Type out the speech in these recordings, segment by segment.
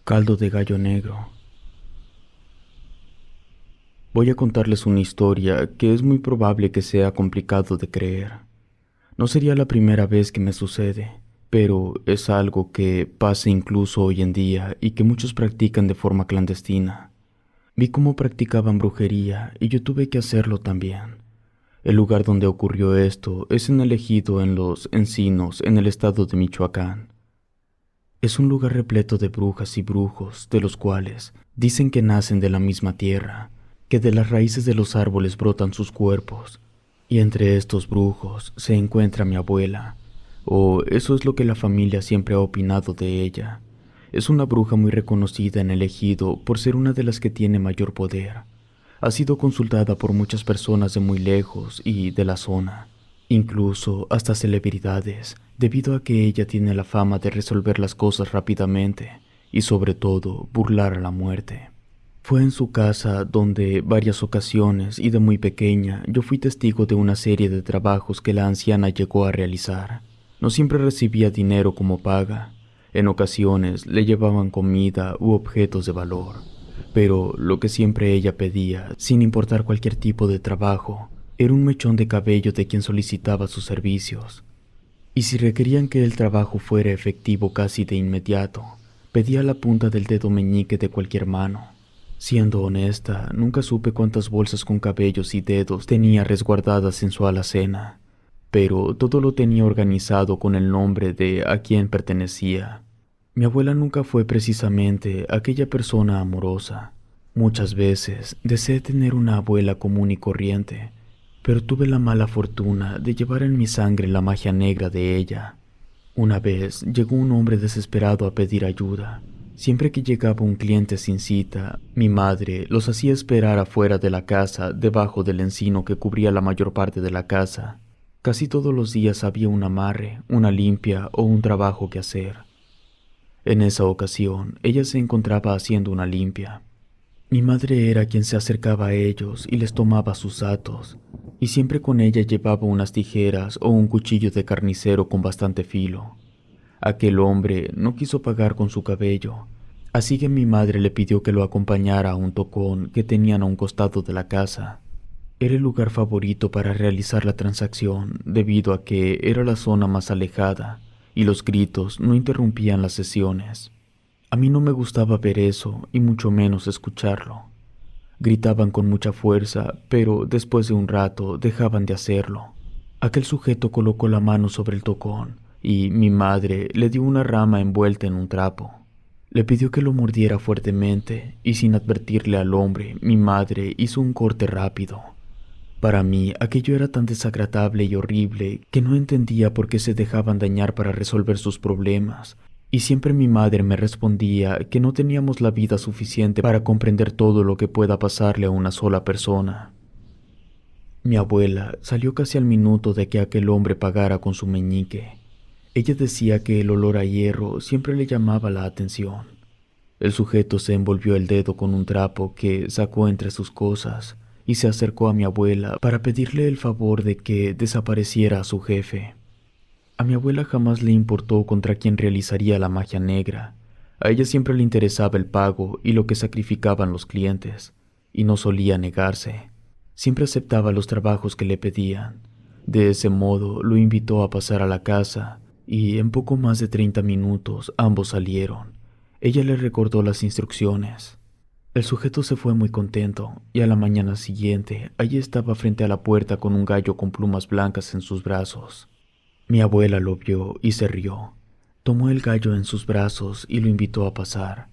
Caldo de gallo negro. Voy a contarles una historia que es muy probable que sea complicado de creer. No sería la primera vez que me sucede, pero es algo que pasa incluso hoy en día y que muchos practican de forma clandestina. Vi cómo practicaban brujería y yo tuve que hacerlo también. El lugar donde ocurrió esto es en el ejido en Los Encinos, en el estado de Michoacán. Es un lugar repleto de brujas y brujos, de los cuales dicen que nacen de la misma tierra, que de las raíces de los árboles brotan sus cuerpos, y entre estos brujos se encuentra mi abuela, o eso es lo que la familia siempre ha opinado de ella. Es una bruja muy reconocida en el ejido por ser una de las que tiene mayor poder. Ha sido consultada por muchas personas de muy lejos y de la zona, incluso hasta celebridades, debido a que ella tiene la fama de resolver las cosas rápidamente y sobre todo burlar a la muerte. Fue en su casa donde varias ocasiones y de muy pequeña yo fui testigo de una serie de trabajos que la anciana llegó a realizar. No siempre recibía dinero como paga. En ocasiones le llevaban comida u objetos de valor. Pero lo que siempre ella pedía, sin importar cualquier tipo de trabajo, era un mechón de cabello de quien solicitaba sus servicios. Y si requerían que el trabajo fuera efectivo casi de inmediato, pedía la punta del dedo meñique de cualquier mano. Siendo honesta, nunca supe cuántas bolsas con cabellos y dedos tenía resguardadas en su alacena, pero todo lo tenía organizado con el nombre de a quien pertenecía. Mi abuela nunca fue precisamente aquella persona amorosa. Muchas veces deseé tener una abuela común y corriente, pero tuve la mala fortuna de llevar en mi sangre la magia negra de ella. Una vez llegó un hombre desesperado a pedir ayuda. Siempre que llegaba un cliente sin cita, mi madre los hacía esperar afuera de la casa, debajo del encino que cubría la mayor parte de la casa. Casi todos los días había un amarre, una limpia o un trabajo que hacer. En esa ocasión, ella se encontraba haciendo una limpia. Mi madre era quien se acercaba a ellos y les tomaba sus datos, y siempre con ella llevaba unas tijeras o un cuchillo de carnicero con bastante filo. Aquel hombre no quiso pagar con su cabello, así que mi madre le pidió que lo acompañara a un tocón que tenían a un costado de la casa. Era el lugar favorito para realizar la transacción, debido a que era la zona más alejada y los gritos no interrumpían las sesiones. A mí no me gustaba ver eso y mucho menos escucharlo. Gritaban con mucha fuerza, pero después de un rato dejaban de hacerlo. Aquel sujeto colocó la mano sobre el tocón y mi madre le dio una rama envuelta en un trapo. Le pidió que lo mordiera fuertemente y sin advertirle al hombre, mi madre hizo un corte rápido. Para mí aquello era tan desagradable y horrible que no entendía por qué se dejaban dañar para resolver sus problemas, y siempre mi madre me respondía que no teníamos la vida suficiente para comprender todo lo que pueda pasarle a una sola persona. Mi abuela salió casi al minuto de que aquel hombre pagara con su meñique. Ella decía que el olor a hierro siempre le llamaba la atención. El sujeto se envolvió el dedo con un trapo que sacó entre sus cosas y se acercó a mi abuela para pedirle el favor de que desapareciera a su jefe. A mi abuela jamás le importó contra quién realizaría la magia negra. A ella siempre le interesaba el pago y lo que sacrificaban los clientes, y no solía negarse. Siempre aceptaba los trabajos que le pedían. De ese modo lo invitó a pasar a la casa, y en poco más de 30 minutos ambos salieron. Ella le recordó las instrucciones. El sujeto se fue muy contento, y a la mañana siguiente allí estaba frente a la puerta con un gallo con plumas blancas en sus brazos. Mi abuela lo vio y se rió. Tomó el gallo en sus brazos y lo invitó a pasar.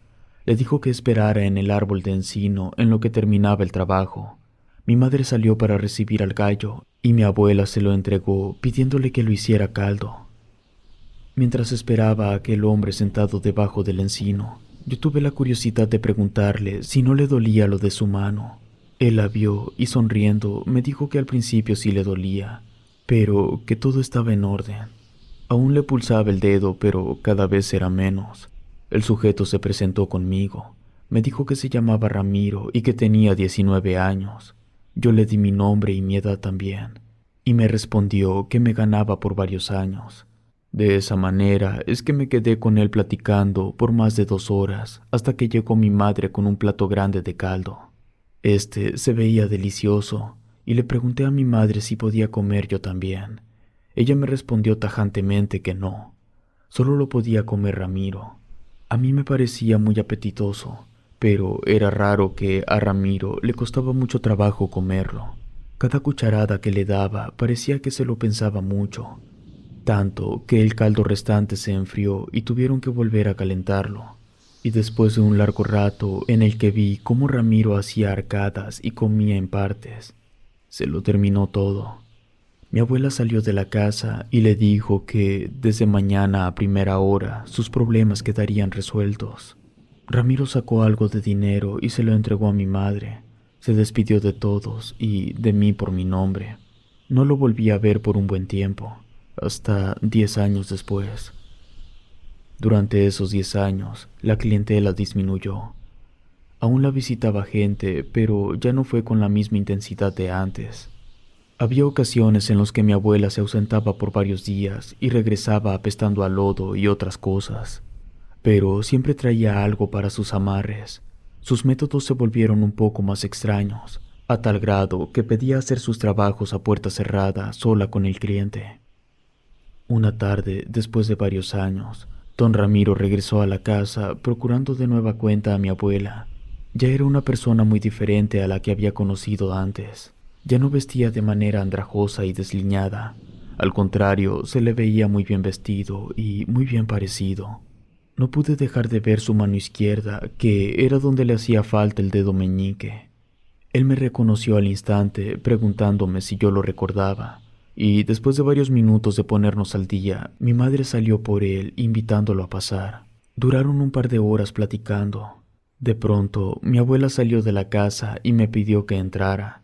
Le dijo que esperara en el árbol de encino en lo que terminaba el trabajo. Mi madre salió para recibir al gallo y mi abuela se lo entregó pidiéndole que lo hiciera caldo. Mientras esperaba a aquel hombre sentado debajo del encino, yo tuve la curiosidad de preguntarle si no le dolía lo de su mano. Él la vio y sonriendo me dijo que al principio sí le dolía, pero que todo estaba en orden. Aún le pulsaba el dedo, pero cada vez era menos. El sujeto se presentó conmigo. Me dijo que se llamaba Ramiro y que tenía 19 años. Yo le di mi nombre y mi edad también, y me respondió que me ganaba por varios años. De esa manera es que me quedé con él platicando por más de 2 horas hasta que llegó mi madre con un plato grande de caldo. Este se veía delicioso y le pregunté a mi madre si podía comer yo también. Ella me respondió tajantemente que no, solo lo podía comer Ramiro. A mí me parecía muy apetitoso, pero era raro que a Ramiro le costaba mucho trabajo comerlo. Cada cucharada que le daba parecía que se lo pensaba mucho, tanto que el caldo restante se enfrió y tuvieron que volver a calentarlo. Y después de un largo rato en el que vi cómo Ramiro hacía arcadas y comía en partes, se lo terminó todo. Mi abuela salió de la casa y le dijo que desde mañana a primera hora sus problemas quedarían resueltos. Ramiro sacó algo de dinero y se lo entregó a mi madre. Se despidió de todos y de mí por mi nombre. No lo volví a ver por un buen tiempo, hasta 10 años después. Durante esos 10 años, la clientela disminuyó. Aún la visitaba gente, pero ya no fue con la misma intensidad de antes. Había ocasiones en las que mi abuela se ausentaba por varios días y regresaba apestando a lodo y otras cosas, pero siempre traía algo para sus amarres. Sus métodos se volvieron un poco más extraños, a tal grado que pedía hacer sus trabajos a puerta cerrada sola con el cliente. Una tarde, después de varios años, don Ramiro regresó a la casa procurando de nueva cuenta a mi abuela. Ya era una persona muy diferente a la que había conocido antes. Ya no vestía de manera andrajosa y desliñada. Al contrario, se le veía muy bien vestido y muy bien parecido. No pude dejar de ver su mano izquierda, que era donde le hacía falta el dedo meñique. Él me reconoció al instante, preguntándome si yo lo recordaba, y después de varios minutos de ponernos al día, mi madre salió por él, invitándolo a pasar. Duraron un par de horas platicando. De pronto, mi abuela salió de la casa y me pidió que entrara.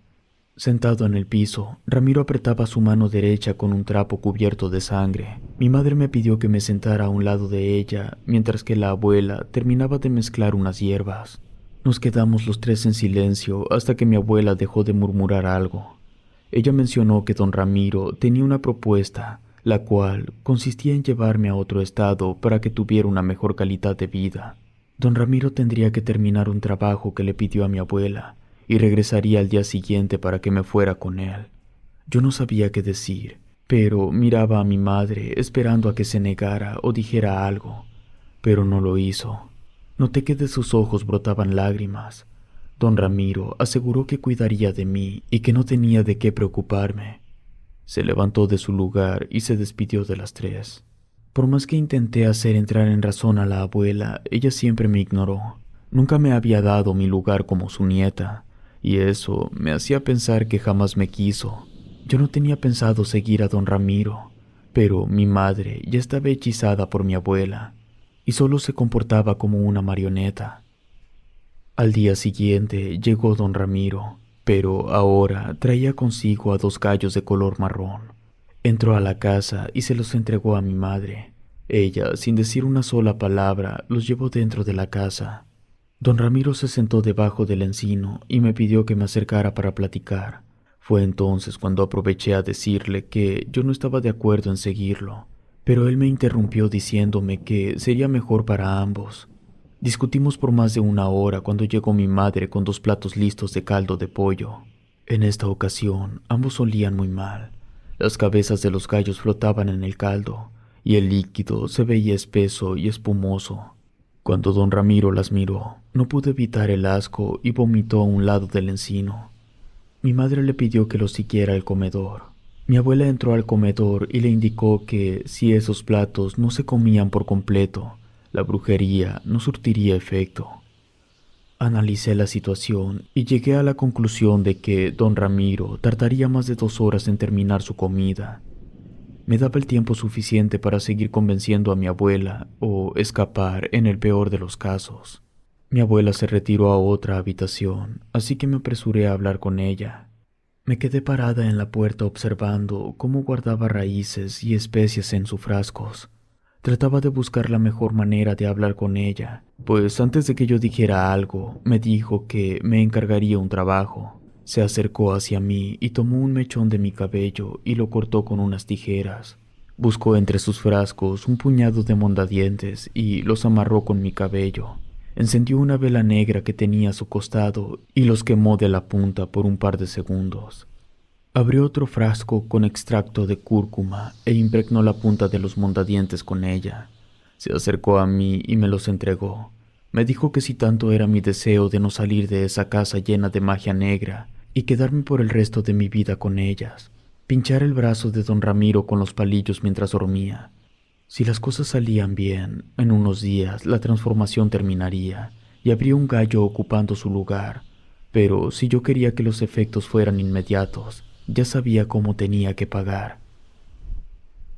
Sentado en el piso, Ramiro apretaba su mano derecha con un trapo cubierto de sangre. Mi madre me pidió que me sentara a un lado de ella, mientras que la abuela terminaba de mezclar unas hierbas. Nos quedamos los tres en silencio hasta que mi abuela dejó de murmurar algo. Ella mencionó que don Ramiro tenía una propuesta, la cual consistía en llevarme a otro estado para que tuviera una mejor calidad de vida. Don Ramiro tendría que terminar un trabajo que le pidió a mi abuela, y regresaría al día siguiente para que me fuera con él. Yo no sabía qué decir, pero miraba a mi madre esperando a que se negara o dijera algo, pero no lo hizo. Noté que de sus ojos brotaban lágrimas. Don Ramiro aseguró que cuidaría de mí y que no tenía de qué preocuparme. Se levantó de su lugar y se despidió de las tres. Por más que intenté hacer entrar en razón a la abuela, ella siempre me ignoró. Nunca me había dado mi lugar como su nieta, y eso me hacía pensar que jamás me quiso. Yo no tenía pensado seguir a don Ramiro, pero mi madre ya estaba hechizada por mi abuela, y solo se comportaba como una marioneta. Al día siguiente llegó don Ramiro, pero ahora traía consigo a 2 gallos de color marrón. Entró a la casa y se los entregó a mi madre. Ella, sin decir una sola palabra, los llevó dentro de la casa. Don Ramiro se sentó debajo del encino y me pidió que me acercara para platicar. Fue entonces cuando aproveché a decirle que yo no estaba de acuerdo en seguirlo, pero él me interrumpió diciéndome que sería mejor para ambos. Discutimos por más de 1 hora cuando llegó mi madre con 2 platos listos de caldo de pollo. En esta ocasión, ambos olían muy mal. Las cabezas de los gallos flotaban en el caldo, y el líquido se veía espeso y espumoso. Cuando don Ramiro las miró, no pudo evitar el asco y vomitó a un lado del encino. Mi madre le pidió que lo siguiera al comedor. Mi abuela entró al comedor y le indicó que si esos platos no se comían por completo, la brujería no surtiría efecto. Analicé la situación y llegué a la conclusión de que don Ramiro tardaría más de 2 horas en terminar su comida. Me daba el tiempo suficiente para seguir convenciendo a mi abuela o escapar en el peor de los casos. Mi abuela se retiró a otra habitación, así que me apresuré a hablar con ella. Me quedé parada en la puerta observando cómo guardaba raíces y especias en sus frascos. Trataba de buscar la mejor manera de hablar con ella, pues antes de que yo dijera algo, me dijo que me encargaría un trabajo. Se acercó hacia mí y tomó un mechón de mi cabello y lo cortó con unas tijeras. Buscó entre sus frascos un puñado de mondadientes y los amarró con mi cabello. Encendió una vela negra que tenía a su costado y los quemó de la punta por un par de segundos. Abrió otro frasco con extracto de cúrcuma e impregnó la punta de los mondadientes con ella. Se acercó a mí y me los entregó. Me dijo que si tanto era mi deseo de no salir de esa casa llena de magia negra y quedarme por el resto de mi vida con ellas, pinchar el brazo de don Ramiro con los palillos mientras dormía. Si las cosas salían bien, en unos días la transformación terminaría y habría un gallo ocupando su lugar, pero si yo quería que los efectos fueran inmediatos, ya sabía cómo tenía que pagar.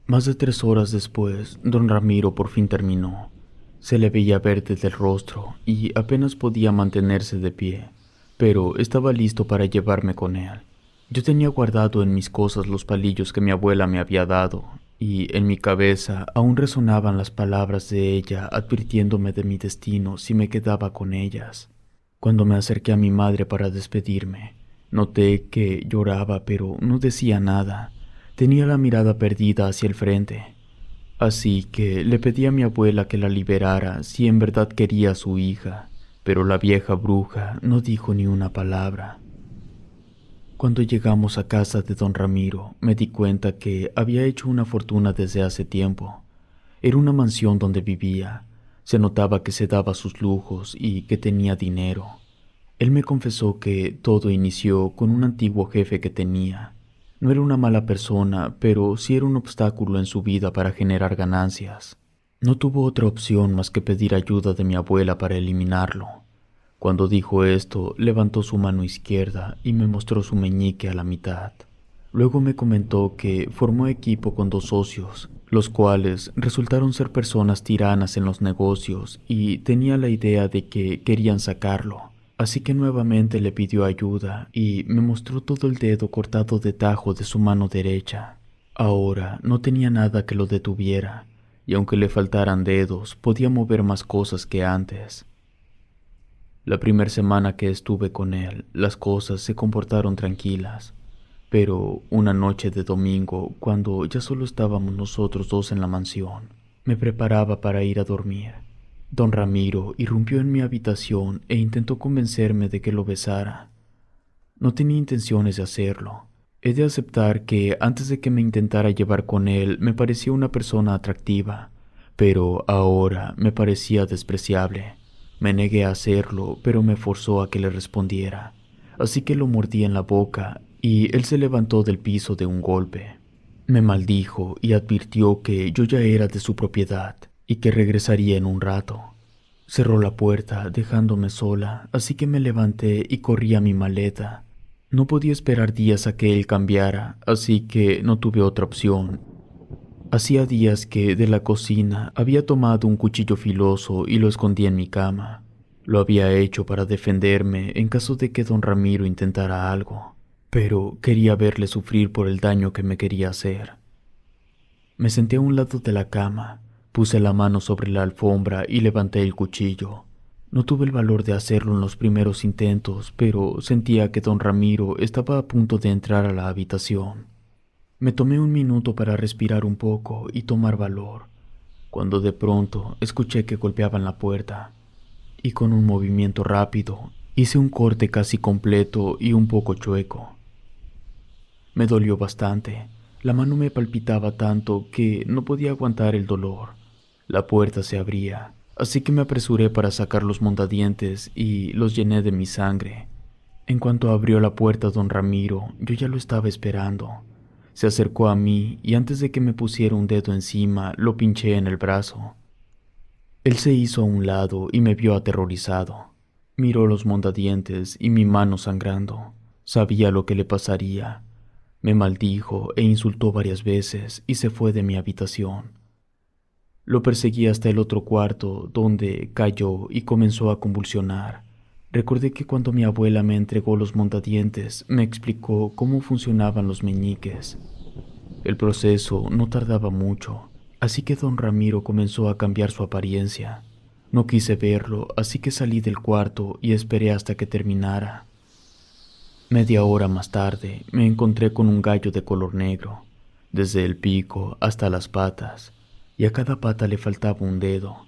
Más de 3 horas después, don Ramiro por fin terminó. Se le veía verde del rostro y apenas podía mantenerse de pie, pero estaba listo para llevarme con él. Yo tenía guardado en mis cosas los palillos que mi abuela me había dado, y en mi cabeza aún resonaban las palabras de ella advirtiéndome de mi destino si me quedaba con ellas. Cuando me acerqué a mi madre para despedirme, noté que lloraba pero no decía nada. Tenía la mirada perdida hacia el frente. Así que le pedí a mi abuela que la liberara si en verdad quería a su hija, pero la vieja bruja no dijo ni una palabra. Cuando llegamos a casa de don Ramiro, me di cuenta que había hecho una fortuna desde hace tiempo. Era una mansión donde vivía. Se notaba que se daba sus lujos y que tenía dinero. Él me confesó que todo inició con un antiguo jefe que tenía. No era una mala persona, pero sí era un obstáculo en su vida para generar ganancias. No tuvo otra opción más que pedir ayuda de mi abuela para eliminarlo. Cuando dijo esto, levantó su mano izquierda y me mostró su meñique a la mitad. Luego me comentó que formó equipo con 2 socios, los cuales resultaron ser personas tiranas en los negocios y tenía la idea de que querían sacarlo. Así que nuevamente le pidió ayuda y me mostró todo el dedo cortado de tajo de su mano derecha. Ahora no tenía nada que lo detuviera, y aunque le faltaran dedos, podía mover más cosas que antes. La primera semana que estuve con él, las cosas se comportaron tranquilas, pero una noche de domingo, cuando ya solo estábamos nosotros dos en la mansión, me preparaba para ir a dormir. Don Ramiro irrumpió en mi habitación e intentó convencerme de que lo besara. No tenía intenciones de hacerlo. He de aceptar que antes de que me intentara llevar con él me parecía una persona atractiva, pero ahora me parecía despreciable. Me negué a hacerlo, pero me forzó a que le respondiera, así que lo mordí en la boca y él se levantó del piso de un golpe. Me maldijo y advirtió que yo ya era de su propiedad y que regresaría en un rato. Cerró la puerta dejándome sola, así que me levanté y corrí a mi maleta. No podía esperar días a que él cambiara, así que no tuve otra opción. Hacía días que de la cocina había tomado un cuchillo filoso y lo escondí en mi cama. Lo había hecho para defenderme en caso de que don Ramiro intentara algo, pero quería verle sufrir por el daño que me quería hacer. Me senté a un lado de la cama, puse la mano sobre la alfombra y levanté el cuchillo. No tuve el valor de hacerlo en los primeros intentos, pero sentía que don Ramiro estaba a punto de entrar a la habitación. Me tomé un minuto para respirar un poco y tomar valor, cuando de pronto escuché que golpeaban la puerta, y con un movimiento rápido hice un corte casi completo y un poco chueco. Me dolió bastante, la mano me palpitaba tanto que no podía aguantar el dolor. La puerta se abría, así que me apresuré para sacar los mondadientes y los llené de mi sangre. En cuanto abrió la puerta don Ramiro, yo ya lo estaba esperando. Se acercó a mí y antes de que me pusiera un dedo encima, lo pinché en el brazo. Él se hizo a un lado y me vio aterrorizado. Miró los mondadientes y mi mano sangrando. Sabía lo que le pasaría. Me maldijo e insultó varias veces y se fue de mi habitación. Lo perseguí hasta el otro cuarto, donde cayó y comenzó a convulsionar. Recordé que cuando mi abuela me entregó los mondadientes, me explicó cómo funcionaban los meñiques. El proceso no tardaba mucho, así que don Ramiro comenzó a cambiar su apariencia. No quise verlo, así que salí del cuarto y esperé hasta que terminara. Media hora más tarde, me encontré con un gallo de color negro. desde el pico hasta las patas, y a cada pata le faltaba un dedo.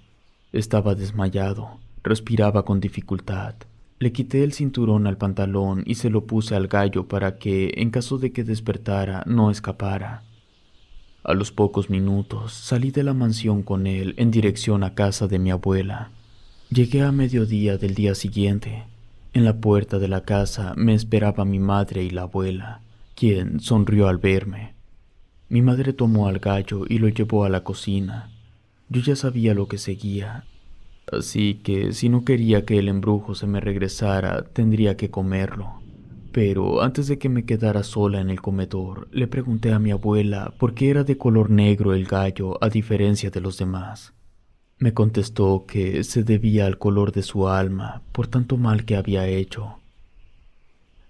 Estaba desmayado, respiraba con dificultad. Le quité el cinturón al pantalón y se lo puse al gallo para que, en caso de que despertara, no escapara. A los pocos minutos salí de la mansión con él en dirección a casa de mi abuela. Llegué a mediodía del día siguiente. En la puerta de la casa me esperaba mi madre y la abuela, quien sonrió al verme. Mi madre tomó al gallo y lo llevó a la cocina. Yo ya sabía lo que seguía, así que si no quería que el embrujo se me regresara, tendría que comerlo. Pero antes de que me quedara sola en el comedor, le pregunté a mi abuela por qué era de color negro el gallo a diferencia de los demás. Me contestó que se debía al color de su alma por tanto mal que había hecho.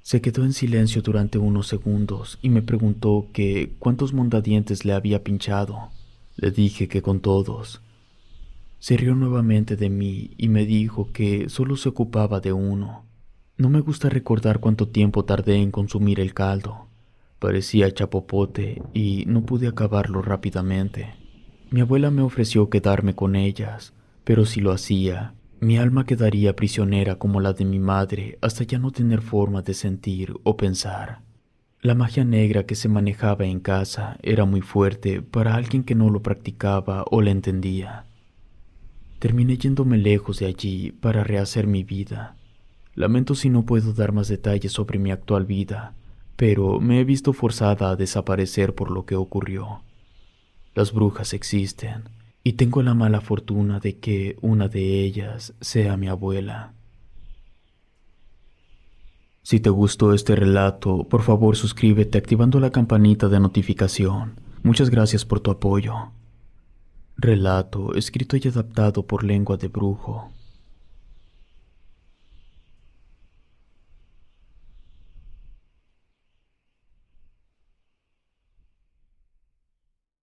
Se quedó en silencio durante unos segundos y me preguntó que cuántos mondadientes le había pinchado. Le dije que con todos. Se rió nuevamente de mí y me dijo que solo se ocupaba de uno. No me gusta recordar cuánto tiempo tardé en consumir el caldo. Parecía chapopote y no pude acabarlo rápidamente. Mi abuela me ofreció quedarme con ellas, pero si lo hacía, mi alma quedaría prisionera como la de mi madre hasta ya no tener forma de sentir o pensar. La magia negra que se manejaba en casa era muy fuerte para alguien que no lo practicaba o la entendía. Terminé yéndome lejos de allí para rehacer mi vida. Lamento si no puedo dar más detalles sobre mi actual vida, pero me he visto forzada a desaparecer por lo que ocurrió. Las brujas existen, y tengo la mala fortuna de que una de ellas sea mi abuela. Si te gustó este relato, por favor suscríbete activando la campanita de notificación. Muchas gracias por tu apoyo. Relato escrito y adaptado por Lengua de Brujo.